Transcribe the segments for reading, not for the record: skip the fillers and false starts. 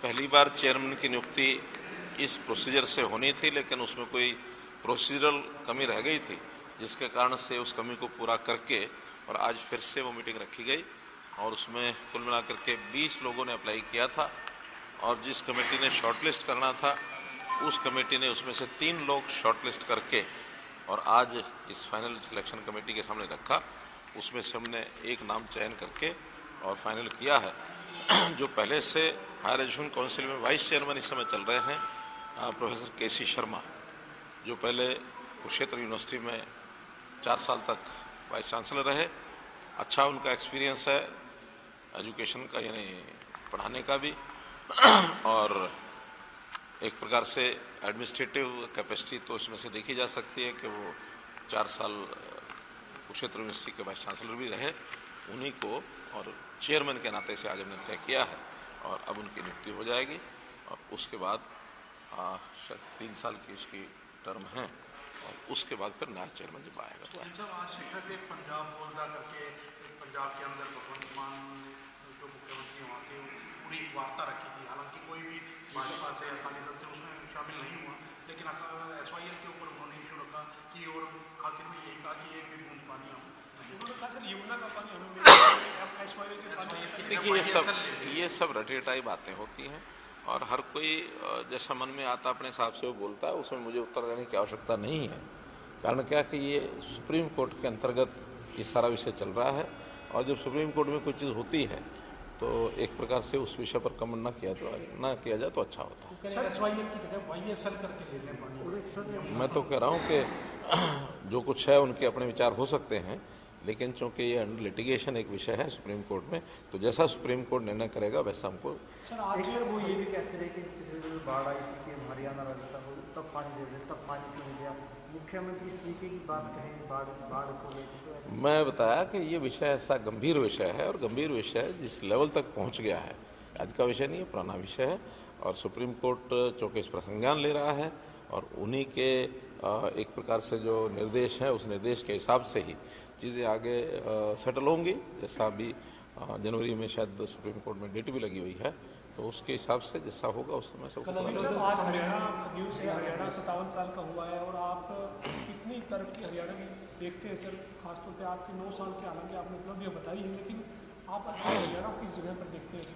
पहली बार चेयरमैन की नियुक्ति इस प्रोसीजर से होनी थी, लेकिन उसमें कोई प्रोसीजरल कमी रह गई थी, जिसके कारण से उस कमी को पूरा करके और आज फिर से वो मीटिंग रखी गई और उसमें कुल मिलाकर के 20 लोगों ने अप्लाई किया था और जिस कमेटी ने शॉर्टलिस्ट करना था उस कमेटी ने उसमें से 3 लोग शॉर्टलिस्ट करके और आज इस फाइनल सिलेक्शन कमेटी के सामने रखा। उसमें से हमने एक नाम चयन करके और फाइनल किया है। जो पहले से हायर एजुकेशन काउंसिल में वाइस चेयरमैन इस समय चल रहे हैं, प्रोफेसर केसी शर्मा, जो पहले कुरुक्षेत्र यूनिवर्सिटी में 4 साल तक वाइस चांसलर रहे। अच्छा उनका एक्सपीरियंस है एजुकेशन का, यानी पढ़ाने का भी, और एक प्रकार से एडमिनिस्ट्रेटिव कैपेसिटी तो इसमें से देखी जा सकती है कि वो 4 साल कुरुक्षेत्र यूनिवर्सिटी के वाइस चांसलर भी रहे। उन्हीं को और चेयरमैन के नाते से आज हमने तय किया है और अब उनकी नियुक्ति हो जाएगी और उसके बाद शायद 3 साल की इसकी टर्म है और उसके बाद फिर नया चेयरमैन जब आएगा तो आज शिक्षक एक पंजाब बोलदा करके पंजाब के अंदर भगवंत मान जो मुख्यमंत्री वहाँ के पूरी वार्ता रखी थी। हालांकि कोई भी भाजपा से अकाली दल से उसमें शामिल नहीं हुआ, लेकिन SYL के ऊपर उन्होंने इशू रखा कि और आखिर में यही कहा कि एक भी बूंद पानी उन्होंने कहा सर यमुना का पानी हमें SYL के पानी। देखिए ये सब रटेटाई बातें होती हैं और हर कोई जैसा मन में आता अपने हिसाब से वो बोलता है, उसमें मुझे उत्तर देने की आवश्यकता नहीं है। कारण क्या कि ये सुप्रीम कोर्ट के अंतर्गत ये सारा विषय चल रहा है और जब सुप्रीम कोर्ट में कोई चीज़ होती है तो एक प्रकार से उस विषय पर कमेंट ना किया जाए तो अच्छा होता है। मैं तो कह रहा हूँ कि जो कुछ है उनके अपने विचार हो सकते हैं, लेकिन चूंकि ये अंडर लिटिगेशन एक विषय है सुप्रीम कोर्ट में, तो जैसा सुप्रीम कोर्ट निर्णय करेगा वैसा हमको। सर वो ये भी कहते रहे कि बाढ़ आई थी कि हरियाणा राजस्थान को तब पानी दे दे, तब पानी क्यों नहीं दिया? मुख्यमंत्री इस तरीके की बात कहें बाढ़ को लेकर। मैं बताया कि ये विषय ऐसा गंभीर विषय है और गंभीर विषय जिस लेवल तक पहुंच गया है, आज का विषय नहीं है, पुराना विषय है और सुप्रीम कोर्ट चूंकि इस पर संज्ञान ले रहा है और उन्हीं के एक प्रकार से जो निर्देश है उस निर्देश के हिसाब से ही चीज़ें आगे सेटल होंगी। जैसा अभी जनवरी में शायद सुप्रीम कोर्ट में डेट भी लगी हुई है, तो उसके हिसाब से जैसा होगा उस समय सबको पता लगेगा। आज हरियाणा न्यूज़ है, हरियाणा 57 साल का हुआ है और आप इतनी तरक्की हरियाणा की देखते हैं सर, खासतौर पे आपके 9 साल के, हालांकि आपने उपलब्धियाँ बताई है, लेकिन आप हरियाणा को किस जगह पर देखते हैं?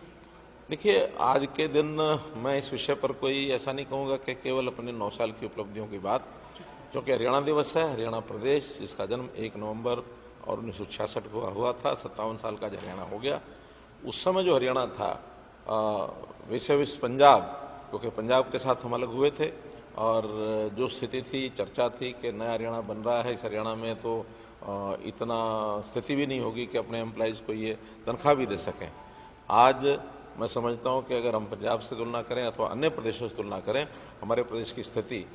देखिए आज के दिन मैं इस विषय पर कोई ऐसा नहीं कहूँगा कि केवल अपने 9 साल की उपलब्धियों की बात, क्योंकि हरियाणा दिवस है, हरियाणा प्रदेश जिसका जन्म 1 नवंबर और 1966 को हुआ था, 57 साल का हरियाणा हो गया। उस समय जो हरियाणा था विशेष पंजाब, क्योंकि पंजाब के साथ हम अलग हुए थे और जो स्थिति थी, चर्चा थी कि नया हरियाणा बन रहा है, इस हरियाणा में तो इतना स्थिति भी नहीं होगी कि अपने एम्प्लॉइज़ को ये तनख्वाह भी दे सकें। आज मैं समझता हूं कि अगर हम पंजाब से तुलना करें अथवा अन्य प्रदेशों से तुलना करें, हमारे प्रदेश की स्थिति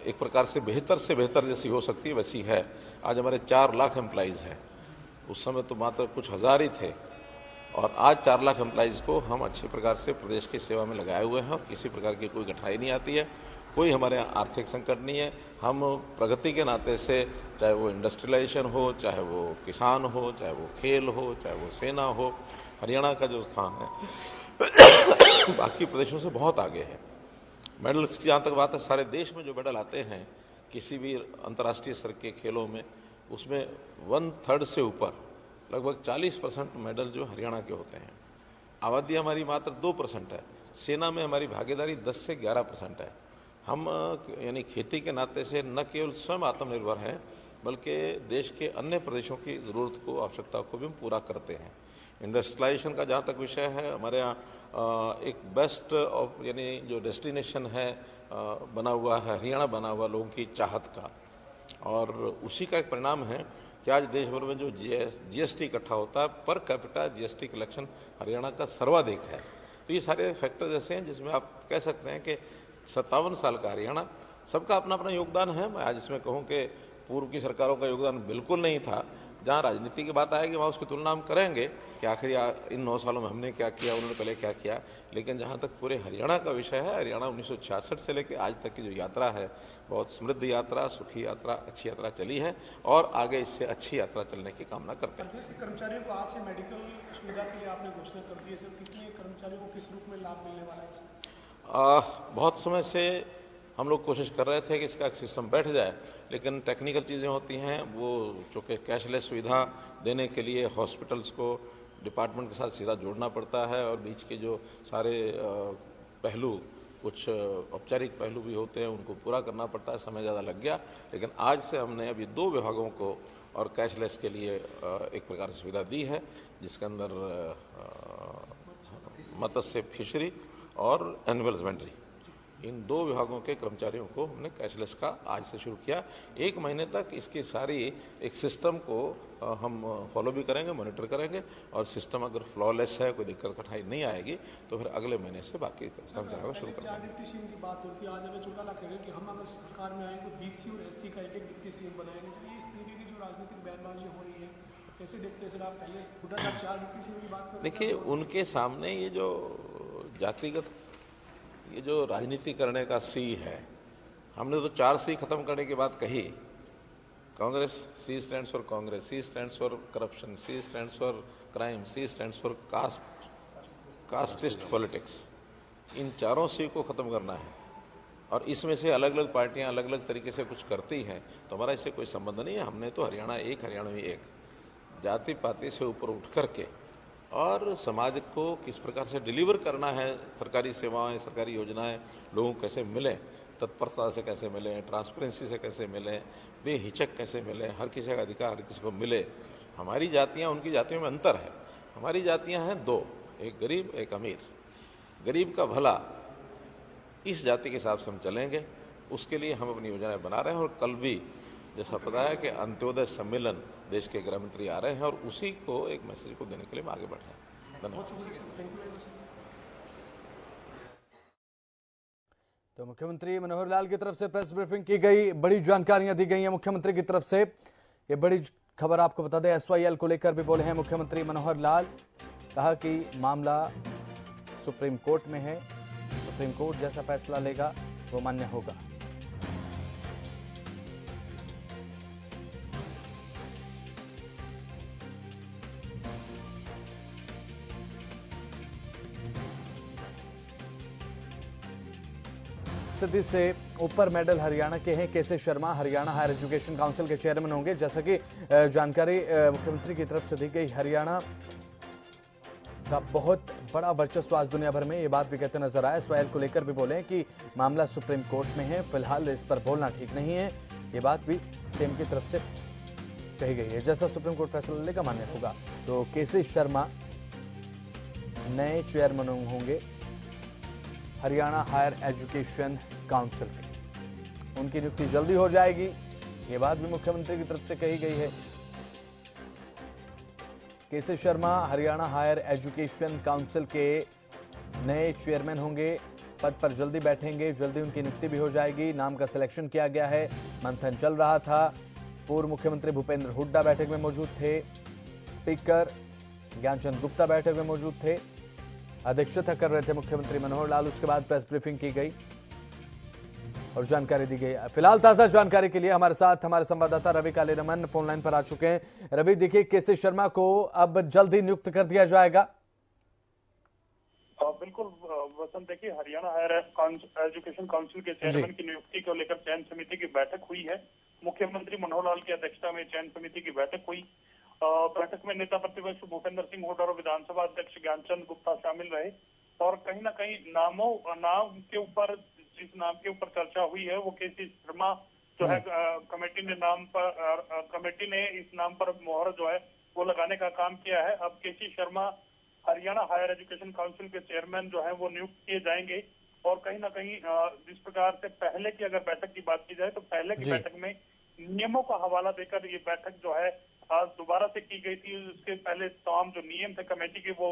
एक प्रकार से बेहतर जैसी हो सकती है वैसी है। आज हमारे 4 लाख एम्प्लॉइज़ हैं, उस समय तो मात्र कुछ हज़ार ही थे और आज 4 लाख एम्प्लॉइज़ को हम अच्छी प्रकार से प्रदेश की सेवा में लगाए हुए हैं और किसी प्रकार की कोई कठिनाई नहीं आती है, कोई हमारे यहाँ आर्थिक संकट नहीं है। हम प्रगति के नाते से, चाहे वो इंडस्ट्रियलाइजेशन हो, चाहे वो किसान हो, चाहे वो खेल हो, चाहे वो सेना हो, हरियाणा का जो स्थान है बाकी प्रदेशों से बहुत आगे है। मेडल्स की जहाँ तक बात है, सारे देश में जो मेडल आते हैं किसी भी अंतर्राष्ट्रीय स्तर के खेलों में, उसमें 1/3 से ऊपर लगभग 40% मेडल जो हरियाणा के होते हैं। आबादी हमारी मात्र 2% है, सेना में हमारी भागीदारी 10 से 11% है। हम यानी खेती के नाते से न केवल स्वयं आत्मनिर्भर हैं, बल्कि देश के अन्य प्रदेशों की ज़रूरत को, आवश्यकता को भी हम पूरा करते हैं। इंडस्ट्रियलाइजेशन का जहाँ तक विषय है, हमारे यहाँ एक बेस्ट ऑफ यानी जो डेस्टिनेशन है बना हुआ है, हरियाणा बना हुआ लोगों की चाहत का, और उसी का एक परिणाम है कि आज देश भर में जो जीएसटी इकट्ठा होता है, per capita GST collection Haryana का सर्वाधिक है। तो ये सारे फैक्टर्स ऐसे हैं जिसमें आप कह सकते हैं कि 57 साल का हरियाणा, सबका अपना अपना योगदान है। मैं आज इसमें कहूँ कि पूर्व की सरकारों का योगदान बिल्कुल नहीं था, जहाँ राजनीति की बात आएगी वहाँ उसकी तुलना हम करेंगे कि आखिर इन 9 सालों में हमने क्या किया, उन्होंने पहले क्या किया। लेकिन जहाँ तक पूरे हरियाणा का विषय है, हरियाणा 1966 से लेकर आज तक की जो यात्रा है, बहुत समृद्ध यात्रा, सुखी यात्रा, अच्छी यात्रा चली है और आगे इससे अच्छी यात्रा चलने की कामना करते हैं। कर्मचारियों को आज से मेडिकल सुविधा के लिए आपने घोषणा कर दी है सर, कितने कर्मचारियों को किस रूप में लाभ मिलने वाला है सर? बहुत समय से हम लोग कोशिश कर रहे थे कि इसका एक सिस्टम बैठ जाए, लेकिन टेक्निकल चीज़ें होती हैं, वो चूँकि कैशलेस सुविधा देने के लिए हॉस्पिटल्स को डिपार्टमेंट के साथ सीधा जोड़ना पड़ता है और बीच के जो सारे पहलू, कुछ औपचारिक पहलू भी होते हैं, उनको पूरा करना पड़ता है, समय ज़्यादा लग गया। लेकिन आज से हमने अभी 2 विभागों को और कैशलेस के लिए एक प्रकार से सुविधा दी है, जिसके अंदर मत्स्य फिशरी और एनिमल हस्बेंड्री, इन 2 विभागों के कर्मचारियों को हमने कैशलेस का आज से शुरू किया। 1 महीने तक इसकी सारी एक सिस्टम को हम फॉलो भी करेंगे, मॉनिटर करेंगे और सिस्टम अगर फ्लॉलेस है, कोई दिक्कत कठिनाई नहीं आएगी तो फिर अगले महीने से बाकी कर्मचारियों को शुरू करेंगे। डिप्टी सीएम की बात होती है, आज हमें चौटाला कह रहे हैं कि हम अगर सरकार में आए तो बीसी और एससी का एक डिप्टी सीएम बनाएंगे। इस तरीके की जो राजनीतिक बयानबाजी हो रही है, कैसे देखते हैं सर आप? पहले हुड्डा साहब 4 डिप्टी सीएम की बात कर रहे हैं। देखिए, उनके सामने ये जो जातिगत ये जो राजनीति करने का सी है, हमने तो 4 सी खत्म करने की बात कही। Congress, C stands for Congress, C stands for corruption, C stands for crime, C stands for castist politics. इन 4 सी को खत्म करना है और इसमें से अलग अलग पार्टियां अलग अलग तरीके से कुछ करती हैं, तो हमारा इससे कोई संबंध नहीं है। हमने तो हरियाणा एक, हरियाणवी एक, जाति पाति से ऊपर उठ करके और समाज को किस प्रकार से डिलीवर करना है, सरकारी सेवाएं, सरकारी योजनाएं लोगों को कैसे मिलें, तत्परता से कैसे मिलें, ट्रांसपेरेंसी से कैसे मिलें, बेहिचक कैसे मिलें, हर किसी का अधिकार हर किसी को मिले। हमारी जातियां, उनकी जातियों में अंतर है। हमारी जातियां हैं 2, एक गरीब एक अमीर। गरीब का भला, इस जाति के हिसाब से हम चलेंगे, उसके लिए हम अपनी योजनाएं बना रहे हैं। और कल भी जैसा पता है कि अंत्योदय सम्मेलन देश के गृह मंत्री आ रहे हैं और उसी को एक मैसेज को देने के लिए हम आगे बढ़ रहे हैं। धन्यवाद। तो मुख्यमंत्री मनोहर लाल की तरफ से प्रेस ब्रीफिंग की गई, बड़ी जानकारियां दी गई हैं मुख्यमंत्री की तरफ से। ये बड़ी खबर आपको बता दें, एसवाईएल को लेकर भी बोले हैं मुख्यमंत्री मनोहर लाल। कहा कि मामला सुप्रीम कोर्ट में है, सुप्रीम कोर्ट जैसा फैसला लेगा वो मान्य होगा। फीसदी से ऊपर मेडल हरियाणा के हैं। KC Sharma Haryana higher education council के चेयरमैन होंगे। जैसा कि जानकारी मुख्यमंत्री की तरफ से दी गई, हरियाणा का बहुत बड़ा वर्चस्व आज दुनिया भर में, ये बात भी कहते नजर आए। एसवाईएल को लेकर भी बोले कि मामला सुप्रीम कोर्ट में है, फिलहाल इस पर बोलना ठीक नहीं है। ये बात भी सीएम की तरफ से कही गई है। जैसा सुप्रीम कोर्ट फैसला लेगा मान्य होगा। तो केसी शर्मा नए चेयरमैन होंगे हरियाणा हायर एजुकेशन काउंसिल के। उनकी नियुक्ति जल्दी हो जाएगी, ये बात भी मुख्यमंत्री की तरफ से कही गई है। KC Sharma Haryana higher education council के नए चेयरमैन होंगे, पद पर जल्दी बैठेंगे, जल्दी उनकी नियुक्ति भी हो जाएगी। नाम का सिलेक्शन किया गया है, मंथन चल रहा था। पूर्व मुख्यमंत्री भूपेंद्र हुड्डा बैठक में मौजूद थे, स्पीकर ज्ञानचंद गुप्ता बैठक में मौजूद थे, अध्यक्षता कर रहे थे मुख्यमंत्री मनोहर लाल। उसके बाद प्रेस ब्रीफिंग की गई और जानकारी दी गई। फिलहाल ताजा जानकारी के लिए हमारे साथ हमारे संवाददाता रवि कालीरमन फोन लाइन पर आ चुके हैं। रवि, देखिए, केसी शर्मा को अब जल्द ही नियुक्त कर दिया जाएगा। बिल्कुल वसंत, देखिए, हरियाणा हायर एजुकेशन काउंसिल के चेयरमैन की नियुक्ति को लेकर चयन समिति की बैठक हुई है। मुख्यमंत्री मनोहर लाल की अध्यक्षता में चयन समिति की बैठक हुई। बैठक में नेता प्रतिपक्ष भूपेंद्र सिंह हुड्डा और विधानसभा अध्यक्ष ज्ञानचंद गुप्ता शामिल रहे और कहीं ना कहीं नाम के ऊपर, जिस नाम के ऊपर चर्चा हुई है वो केसी शर्मा जो है, कमेटी ने इस नाम पर मोहर जो है वो लगाने का काम किया है। अब KC Sharma Haryana higher education council के चेयरमैन जो है वो नियुक्त किए जाएंगे और कहीं ना कहीं जिस प्रकार से पहले की अगर बैठक की बात की जाए तो पहले की बैठक में नियमों का हवाला देकर ये बैठक जो है आज दोबारा से की गई थी। उसके पहले तमाम जो नियम थे कमेटी के वो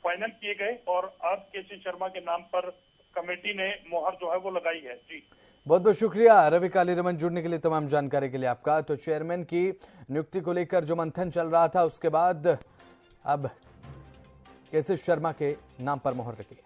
फाइनल किए गए और आज केसी शर्मा के नाम पर कमेटी ने मोहर जो है वो लगाई है। जी बहुत बहुत शुक्रिया रवि कालीरमन जुड़ने के लिए, तमाम जानकारी के लिए आपका। तो चेयरमैन की नियुक्ति को लेकर जो मंथन चल रहा था, उसके बाद अब केसी शर्मा के नाम पर मोहर लगी।